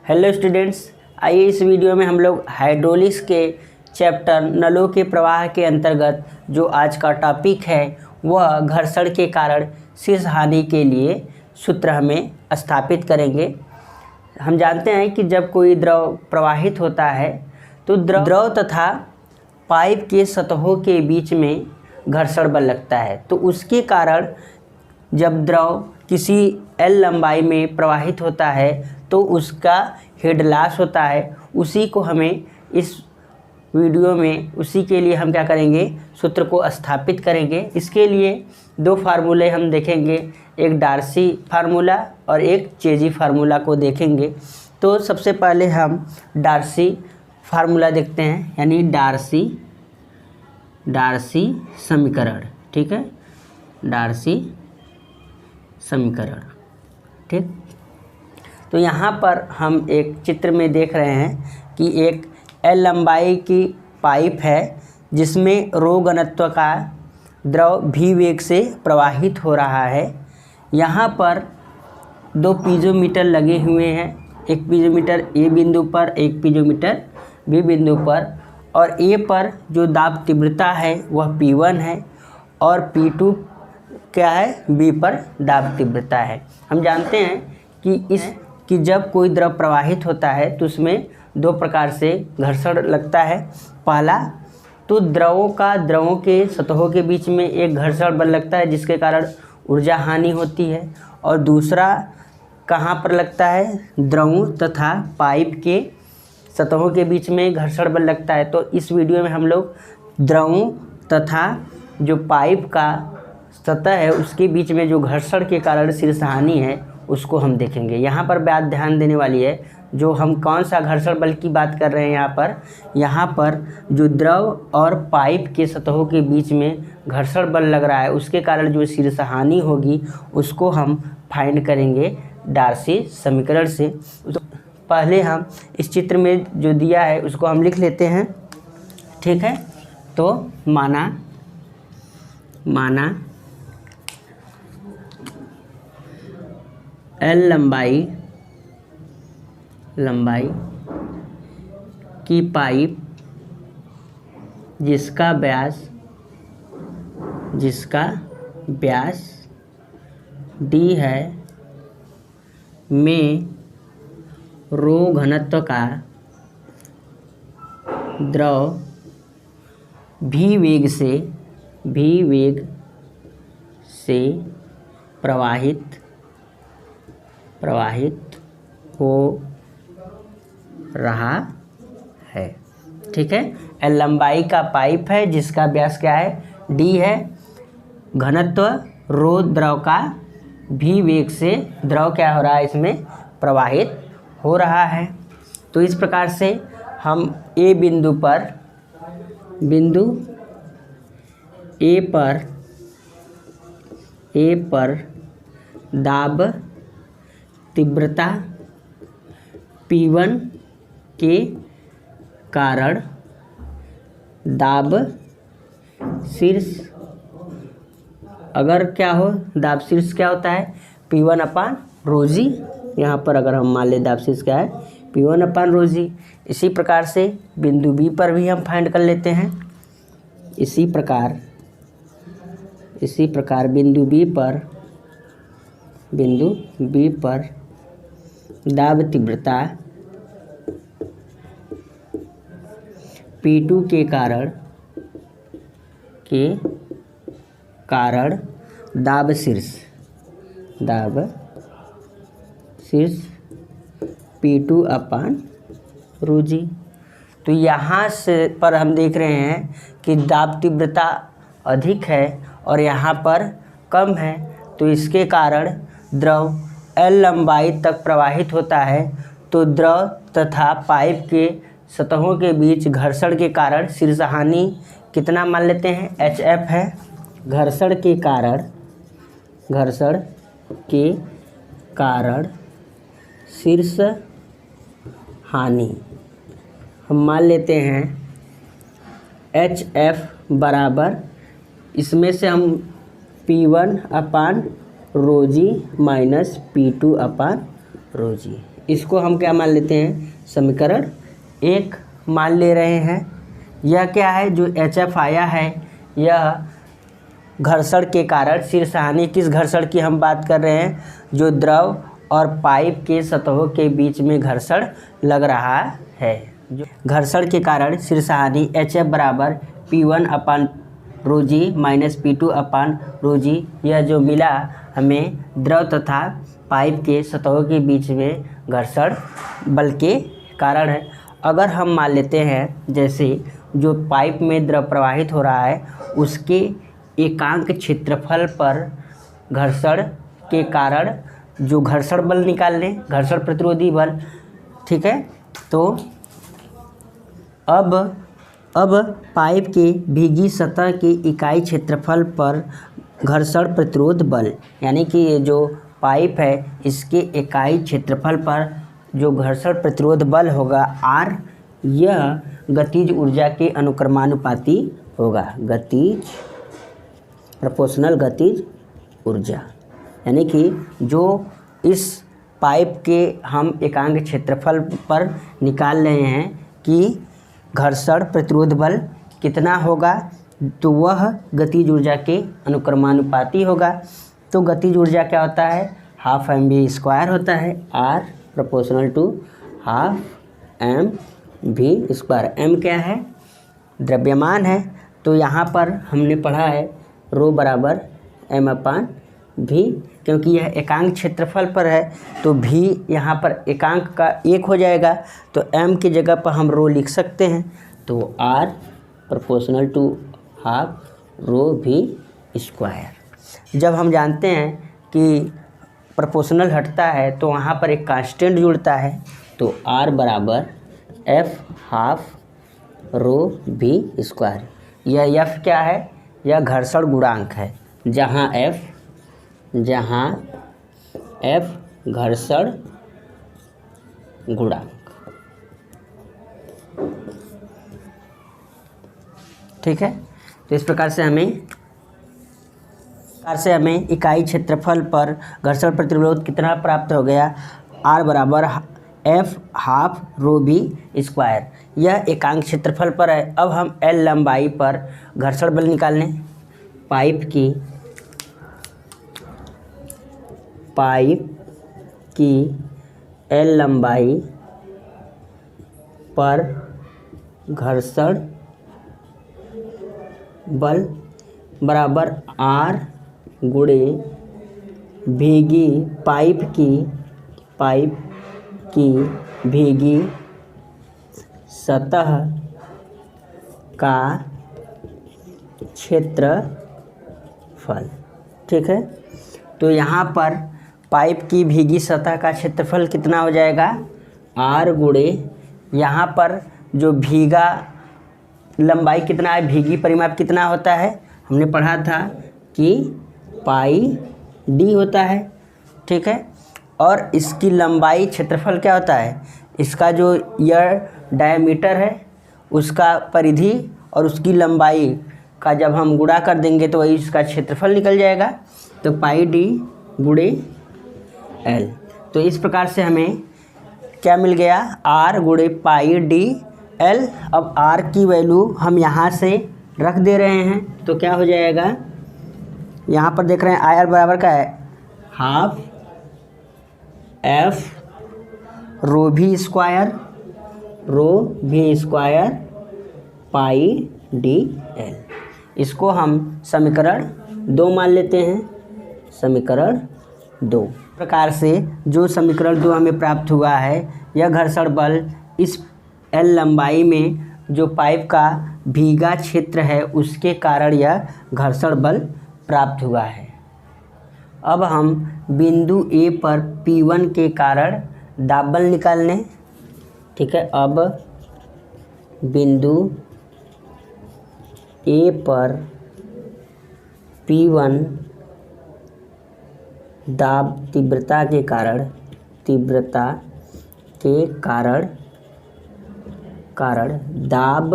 Hello students, आइए इस video में हम लोग हाइड्रोलिक्स के चैप्टर नलों के प्रवाह के अंतर्गत जो आज का टॉपिक है वह घर्षण के कारण शीर्ष हानि के लिए सूत्र हमें स्थापित करेंगे। हम जानते हैं कि जब कोई द्रव प्रवाहित होता है तो द्रव तथा पाइप के सतहों के बीच में घर्षण बल लगता है। तो उसके कारण जब द्रव किसी L लंबाई में प्रवाहित होता है तो उसका हेड लॉस होता है। उसी को हमें इस वीडियो में उसी के लिए हम क्या करेंगे, सूत्र को स्थापित करेंगे। इसके लिए दो फार्मूले हम देखेंगे, एक डार्सी फार्मूला और एक चेजी फार्मूला को देखेंगे। तो सबसे पहले हम डार्सी फार्मूला देखते हैं, यानी डार्सी समीकरण। ठीक है, डार्सी समीकरण। ठीक, तो यहाँ पर हम एक चित्र में देख रहे हैं कि एक L लंबाई की पाइप है जिसमें रो घनत्व का द्रव V वेग से प्रवाहित हो रहा है। यहाँ पर दो पीजोमीटर लगे हुए हैं, एक पीजोमीटर A बिंदु पर, एक पीजोमीटर B बिंदु पर, और A पर जो दाब तीव्रता है वह P1 है और P2 क्या है, B पर दाब तीव्रता है। हम जानते हैं कि जब कोई द्रव प्रवाहित होता है तो उसमें दो प्रकार से घर्षण लगता है। पहला तो द्रवों के सतहों के बीच में एक घर्षण बल लगता है जिसके कारण ऊर्जा हानि होती है, और दूसरा कहाँ पर लगता है, द्रवों तथा पाइप के सतहों के बीच में घर्षण बल लगता है। तो इस वीडियो में हम लोग द्रवों तथा जो पाइप का सतह है उसके बीच में जो घर्षण के कारण शीर्ष हानि है उसको हम देखेंगे। यहाँ पर बात ध्यान देने वाली है, जो हम कौन सा घर्षण बल की बात कर रहे हैं। यहाँ पर जो द्रव और पाइप के सतहों के बीच में घर्षण बल लग रहा है उसके कारण जो शीर्ष हानि होगी उसको हम फाइंड करेंगे डार्सी समीकरण से। तो पहले हम इस चित्र में जो दिया है उसको हम लिख लेते हैं। ठीक है, तो माना L लंबाई की पाइप जिसका व्यास D है में रो घनत्व का द्रव V वेग से प्रवाहित हो रहा है। ठीक है, L लंबाई का पाइप है जिसका व्यास क्या है, D है, घनत्व रो द्रव का V वेग से द्रव क्या हो रहा है, इसमें प्रवाहित हो रहा है। तो इस प्रकार से हम बिंदु A पर दाब तीव्रता P1 के कारण दाब शीर्ष, अगर क्या हो, दाब शीर्ष क्या होता है, P1/ρg। यहाँ पर अगर हम मान लें दाब शीर्ष क्या है, P1/ρg। इसी प्रकार से बिंदु B पर भी हम फाइंड कर लेते हैं। इसी प्रकार बिंदु B पर दाब तीव्रता P2 के कारण दाब शीर्ष P2/ρg। तो यहाँ से पर हम देख रहे हैं कि दाब तीव्रता अधिक है और यहाँ पर कम है, तो इसके कारण द्रव L लंबाई तक प्रवाहित होता है। तो द्रव तथा पाइप के सतहों के बीच घर्षण के कारण शीर्ष हानि कितना मान लेते हैं, HF है। घर्षण के कारण शीर्ष हानि हम मान लेते हैं HF बराबर, इसमें से हम P1/ρg माइनस P2/ρg इसको हम क्या मान लेते हैं, समीकरण 1 मान ले रहे हैं। यह क्या है, जो HF आया है यह घर्षण के कारण शीर्षहानि, किस घर्षण की हम बात कर रहे हैं, जो द्रव और पाइप के सतहों के बीच में घर्षण लग रहा है। जो घर्षण के कारण शीर्षहानि HF बराबर P1/ρg माइनस P2/ρg, यह जो मिला हमें द्रव तथा पाइप के सतहों के बीच में घर्षण बल के कारण है। अगर हम मान लेते हैं जैसे जो पाइप में द्रव प्रवाहित हो रहा है उसके एकांक क्षेत्रफल पर घर्षण के कारण जो घर्षण बल निकाल लें, घर्षण प्रतिरोधी बल, ठीक है। तो अब पाइप के भीगी सतह की इकाई क्षेत्रफल पर घर्षण प्रतिरोध बल, यानी कि ये जो पाइप है इसके इकाई क्षेत्रफल पर जो घर्षण प्रतिरोध बल होगा R, यह गतिज ऊर्जा के अनुक्रमानुपाती होगा, गतिज प्रोपोर्शनल गतिज ऊर्जा। यानी कि जो इस पाइप के हम एकांक क्षेत्रफल पर निकाल रहे हैं कि घर्षण प्रतिरोध बल कितना होगा, तो वह गतिज ऊर्जा के अनुक्रमानुपाती होगा। तो गतिज ऊर्जा क्या होता है, हाफ mv² होता है, R proportional to half mv²। m क्या है, द्रव्यमान है। तो यहाँ पर हमने पढ़ा है ρ बराबर m/v, क्योंकि यह एकांक क्षेत्रफल पर है तो v यहाँ पर एकांक का 1 हो जाएगा, तो m की जगह पर हम ρ लिख सकते हैं। तो R proportional to half ρv²। जब हम जानते हैं कि प्रोपोर्शनल हटता है तो वहाँ पर एक कांस्टेंट जुड़ता है, तो R बराबर f हाफ ρv²। यह f क्या है, यह घर्षण गुणांक है, जहाँ f घर्षण गुणांक, ठीक है। तो इस प्रकार से हमें इकाई क्षेत्रफल पर घर्षण प्रतिरोध कितना प्राप्त हो गया, R बराबर f हाफ ρv²। यह एकांक क्षेत्रफल पर है। अब हम L लंबाई पर घर्षण बल निकाल लें। पाइप की L लंबाई पर घर्षण बल बराबर R गुणे भीगी पाइप की भीगी सतह का क्षेत्रफल, ठीक है। तो यहाँ पर पाइप की भीगी सतह का क्षेत्रफल कितना हो जाएगा, R गुणे यहाँ पर जो भीगा लंबाई कितना है, भीगी परिमाप कितना होता है, हमने पढ़ा था कि पाई d होता है, ठीक है। और इसकी लंबाई क्षेत्रफल क्या होता है, इसका जो यह डायमीटर है उसका परिधि और उसकी लंबाई का जब हम गुणा कर देंगे तो वही इसका क्षेत्रफल निकल जाएगा, तो पाई d गुणे L। तो इस प्रकार से हमें क्या मिल गया, R गुणे पाई d L। अब R की वैल्यू हम यहाँ से रख दे रहे हैं तो क्या हो जाएगा, यहाँ पर देख रहे हैं IR बराबर का है हाफ f ρv² पाई dl। इसको हम समीकरण 2 मान लेते हैं, समीकरण 2। प्रकार से जो समीकरण 2 हमें प्राप्त हुआ है, यह घर्षण बल इस L लंबाई में जो पाइप का भीगा क्षेत्र है उसके कारण यह घर्षण बल प्राप्त हुआ है। अब हम बिंदु A पर P1 के कारण दाब बल निकाल लें, ठीक है। अब बिंदु A पर P1 दाब तीव्रता के कारण दाब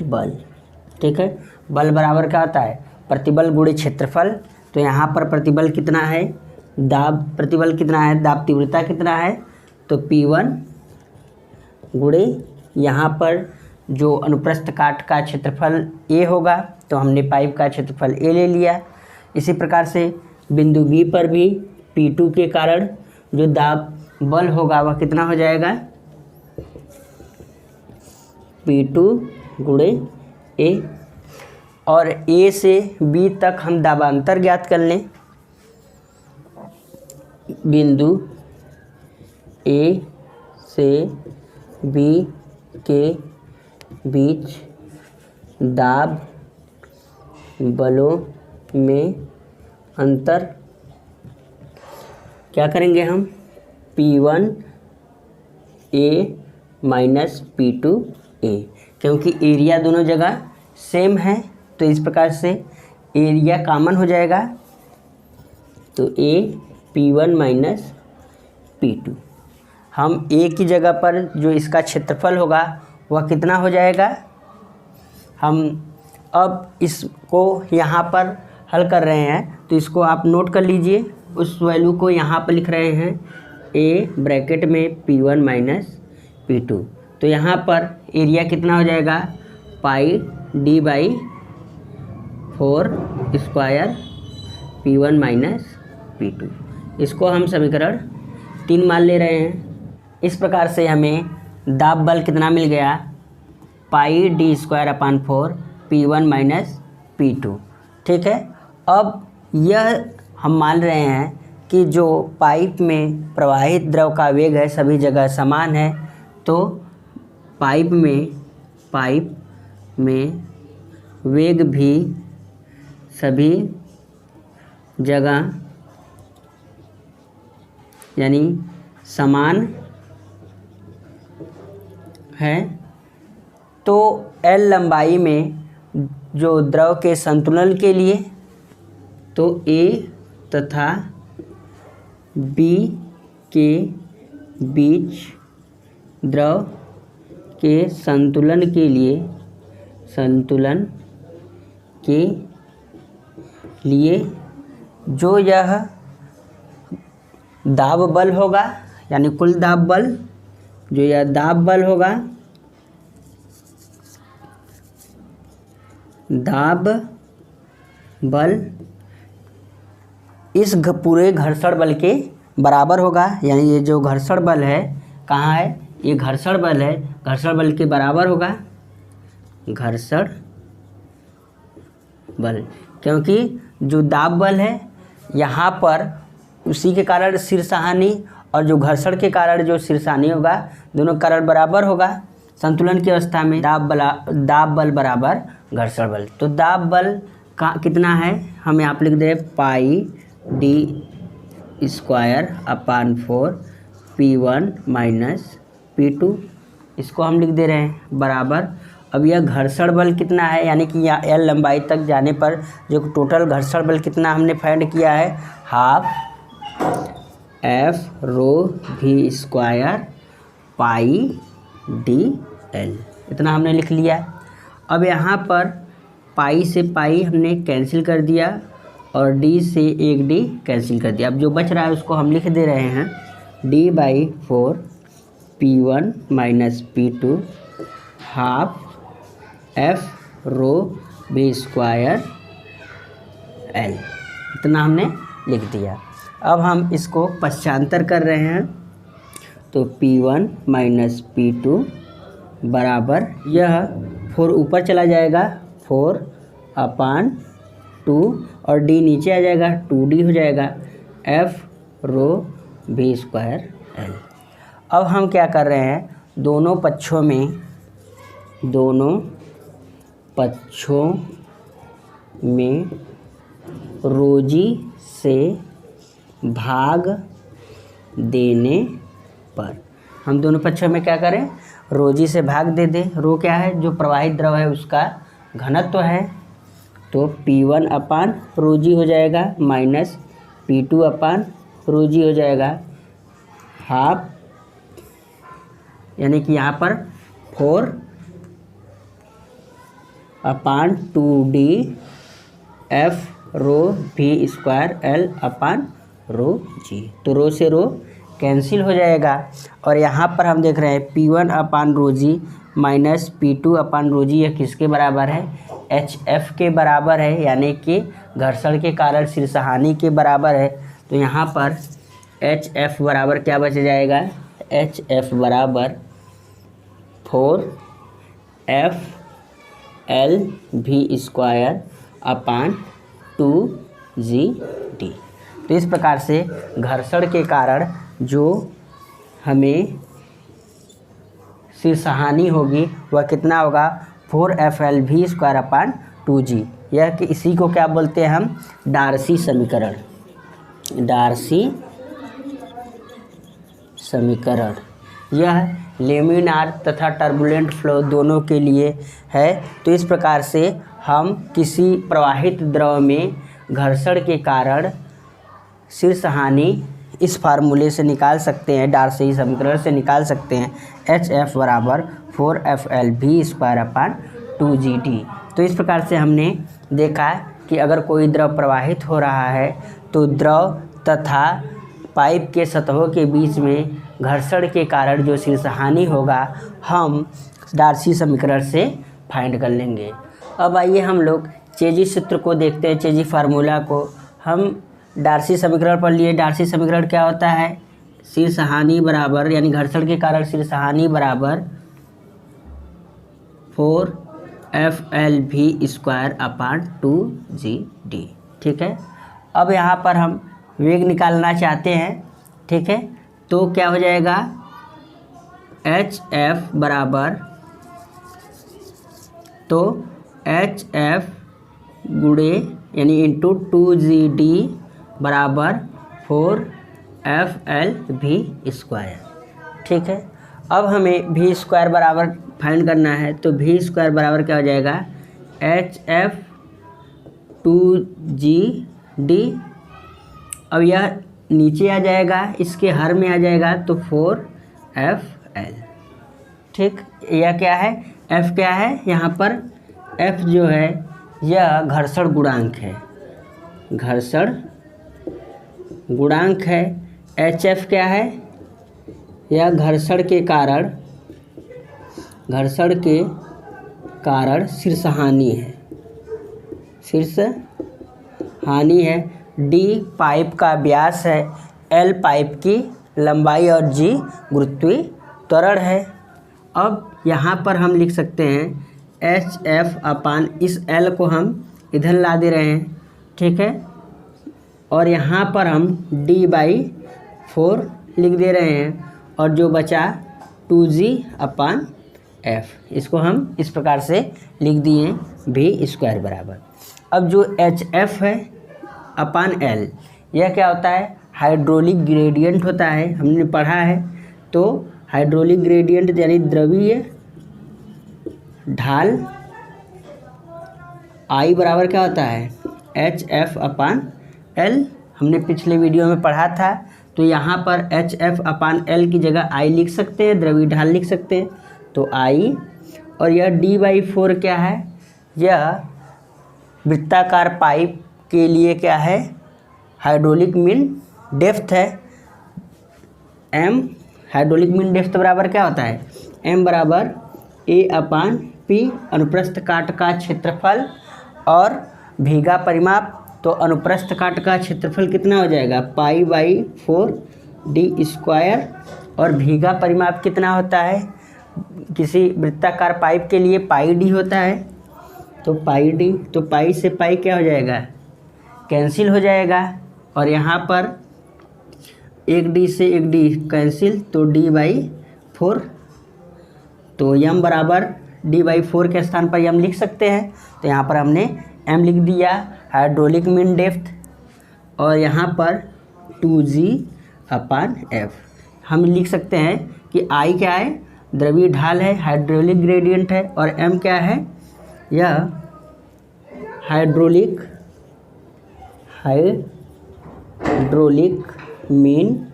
बल, ठीक है। बल बराबर क्या होता है, प्रतिबल गुणे क्षेत्रफल। तो यहाँ पर प्रतिबल कितना है, दाब प्रतिबल कितना है, दाब तीव्रता कितना है, तो P1 गुणे यहाँ पर जो अनुप्रस्थ काट का क्षेत्रफल A होगा, तो हमने पाइप का क्षेत्रफल A ले लिया। इसी प्रकार से बिंदु B पर भी P2 के कारण जो दाब बल होगा वह कितना हो जाएगा, P2 गुणे A। और A से B तक हम दाबांतर ज्ञात कर लें। बिंदु A से B के बीच दाब बलों में अंतर क्या करेंगे हम, P1 A minus P2 A, क्योंकि एरिया दोनों जगह सेम है तो इस प्रकार से एरिया कॉमन हो जाएगा, तो A P1 माइनस P2। हम A की जगह पर जो इसका क्षेत्रफल होगा वह कितना हो जाएगा, हम अब इसको यहाँ पर हल कर रहे हैं तो इसको आप नोट कर लीजिए। उस वैल्यू को यहाँ पर लिख रहे हैं A ब्रैकेट में P1 माइनस P2, तो यहाँ पर एरिया कितना हो जाएगा, पाई D by 4 square P1 minus P2। इसको हम समीकरण 3 मान ले रहे हैं। इस प्रकार से हमें दाब बल कितना मिल गया, पाई D square upon 4 P1 minus P2। ठीक है, अब यह हम मान रहे हैं कि जो पाइप में प्रवाहित द्रव का वेग है सभी जगह समान है, तो पाइप में वेग भी सभी जगह यानी समान है। तो L लंबाई में जो द्रव के संतुलन के लिए, तो A तथा B के बीच द्रव के संतुलन के लिए जो यह दाब बल होगा, यानी कुल दाब बल, जो यह दाब बल होगा, दाब बल इस पूरे घर्षण बल के बराबर होगा। यानी ये जो घर्षण बल है कहाँ है, ये घर्षण बल है, घर्षण बल के बराबर होगा, घर्षण बल, क्योंकि जो दाब बल है यहाँ पर उसी के कारण शीर्षहानि और जो घर्षण के कारण जो शीर्षहानि होगा दोनों कारण बराबर होगा। संतुलन की अवस्था में दाब बल बराबर घर्षण बल। तो दाब बल का कितना है, हम यहाँ पर लिख दे पाई D square upon 4 P1 minus P2, इसको हम लिख दे रहे हैं बराबर। अब यह घर्षण बल कितना है, यानी कि यहाँ L लंबाई तक जाने पर जो टोटल घर्षण बल कितना हमने फाइंड किया है, half F rho V square pi DL, इतना हमने लिख लिया। अब यहाँ पर पाई से पाई हमने कैंसिल कर दिया और D से एक D कैंसिल कर दिया। अब जो बच रहा है उसको हम लिख दे रहे हैं D by 4 P1 minus P2 half F rho V square L, इतना हमने लिख दिया। अब हम इसको पश्चांतर कर रहे हैं, तो P1 माइनस P2 बराबर, यह 4 ऊपर चला जाएगा 4 अपान 2 और D नीचे आ जाएगा 2D हो जाएगा F rho V square L। अब हम क्या कर रहे हैं, दोनों पक्षों में रोजी से भाग देने पर, हम दोनों पक्षों में क्या करें, रोजी से भाग दे दें। रो क्या है, जो प्रवाहित द्रव है उसका घनत्व है, तो P1 अपान रोजी हो जाएगा माइनस P2 अपान रोजी हो जाएगा हाफ, यानी कि यहाँ पर 4 अपान 2D F rho V square L अपान रो जी, तो रो से रो कैंसिल हो जाएगा। और यहाँ पर हम देख रहे हैं P1 अपान रो जी माइनस P2 अपान रो जी, यह किसके बराबर है, HF के बराबर है, यानी कि घर्षण के कारण शीर्षहानि के बराबर है। तो यहाँ पर HF बराबर क्या बच जाएगा, HF बराबर 4FLV² अपान 2GD। तो इस प्रकार से घर्षण के कारण जो हमें शीर्षहानि होगी वह कितना होगा, 4FLV² अपान 2G। यह कि इसी को क्या बोलते हैं हम, डार्सी समीकरण। डार्सी समीकरण यह लेमिनार तथा टर्बुलेंट फ्लो दोनों के लिए है। तो इस प्रकार से हम किसी प्रवाहित द्रव में घर्षण के कारण शीर्षहानि इस फार्मूले से निकाल सकते हैं, डार्सी समीकरण से निकाल सकते हैं, HF बराबर 4FLV² अपान 2GD। तो इस प्रकार से हमने देखा कि अगर कोई द्रव प्रवाहित हो रहा है तो द्रव तथा पाइप के सतहों के बीच में घर्षण के कारण जो शीर्षहानि होगा हम डार्सी समीकरण से फाइंड कर लेंगे। अब आइए हम लोग चेजी सूत्र को देखते हैं, चेजी फार्मूला को। हम डार्सी समीकरण पढ़ लिए। डार्सी समीकरण क्या होता है, शीर्षहानि बराबर यानी घर्षण के कारण शीर्षहानि बराबर 4FLV² अपान 2GD। ठीक है। अब यहाँ पर हम वेग निकालना चाहते हैं, ठीक है, तो क्या हो जाएगा, HF बराबर, तो HF गुणे यानी इंटू 2GD बराबर 4FLV²। ठीक है। अब हमें V² बराबर फाइंड करना है, तो V² बराबर क्या हो जाएगा, HF 2GD। अब यह नीचे आ जाएगा, इसके हर में आ जाएगा, तो 4FL। ठीक, यह क्या है, F क्या है, यहाँ पर F जो है यह घर्षण गुणांक है, घर्षण गुणांक है। HF क्या है, यह घर्षण के कारण शीर्षहानि है, शीर्षहानि है। D पाइप का व्यास है, L पाइप की लंबाई और G गुरुत्वीय त्वरण है। अब यहाँ पर हम लिख सकते हैं HF अपान, इस L को हम इधर ला दे रहे हैं, ठीक है, और यहाँ पर हम D/4 लिख दे रहे हैं, और जो बचा 2G अपान F, इसको हम इस प्रकार से लिख दिए V² बराबर। अब जो HF है अपान L, यह क्या होता है, हाइड्रोलिक ग्रेडियंट होता है, हमने पढ़ा है। तो हाइड्रोलिक ग्रेडियंट यानी द्रवीय ढाल I बराबर क्या होता है, HF अपान L, हमने पिछले वीडियो में पढ़ा था। तो यहाँ पर HF अपान L की जगह I लिख सकते हैं, द्रवीय ढाल लिख सकते हैं, तो I। और यह D/4 क्या है, यह वृत्ताकार पाइप के लिए क्या है, हाइड्रोलिक मीन डेप्थ है। M हाइड्रोलिक मीन डेप्थ बराबर क्या होता है, M बराबर A अपान P, अनुप्रस्थ काट का क्षेत्रफल और भीगा परिमाप। तो अनुप्रस्थ काट का क्षेत्रफल कितना हो जाएगा, π/4D², और भीगा परिमाप कितना होता है, किसी वृत्ताकार पाइप के लिए πD होता है, तो πD, तो पाई से पाई क्या हो जाएगा, कैंसिल हो जाएगा। और यहाँ पर 1D से 1D कैंसिल, तो D/4, तो m बराबर D/4 के स्थान पर m लिख सकते हैं। तो यहाँ पर हमने m लिख दिया, हाइड्रोलिक मीन डेप्थ, और यहाँ पर 2G अपान F। हम लिख सकते हैं कि I क्या है, द्रवीय ढाल है, हाइड्रोलिक ग्रेडियंट है, और m क्या है, यह हाइड्रोलिक मीन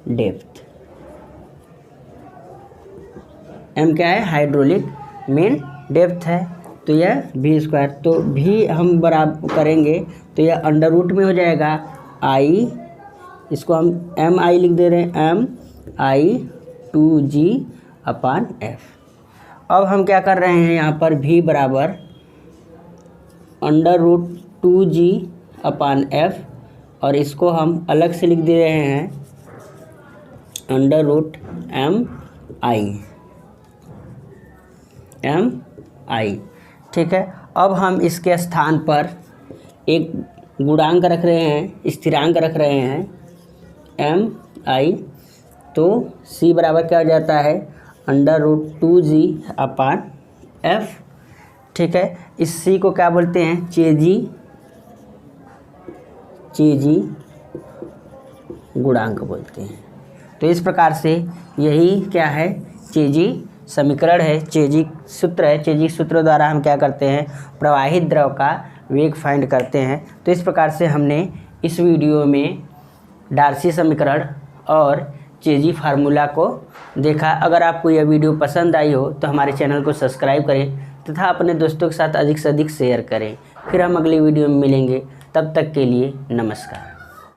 डेप्थ, m क्या है, हाइड्रोलिक मीन डेप्थ है। तो यह V², तो V हम बराबर करेंगे तो यह अंडर रूट में हो जाएगा I इसको हम एम आई लिख दे रहे हैं, एम आई 2g/f। अब हम क्या कर रहे हैं यहाँ पर v बराबर √2g/f और इसको हम अलग से लिख दे रहे हैं √mi। ठीक है, अब हम इसके स्थान पर एक गुणांक रख रहे हैं, स्थिरांक रख रहे हैं mi, तो c बराबर क्या हो जाता है √2g/f। ठीक है, इस c को क्या बोलते हैं, चेजी गुणांक बोलते हैं। तो इस प्रकार से यही क्या है, चेजी समीकरण है, चेजी सूत्र है। चेजी सूत्र द्वारा हम क्या करते हैं, प्रवाहित द्रव का वेग फाइंड करते हैं। तो इस प्रकार से हमने इस वीडियो में डार्सी समीकरण और चेजी फार्मूला को देखा। अगर आपको यह वीडियो पसंद आई हो तो हमारे चैनल को सब्सक्राइब करें तथा अपने दोस्तों के साथ अधिक से अधिक शेयर करें। फिर हम अगली वीडियो में मिलेंगे, तब तक के लिए नमस्कार।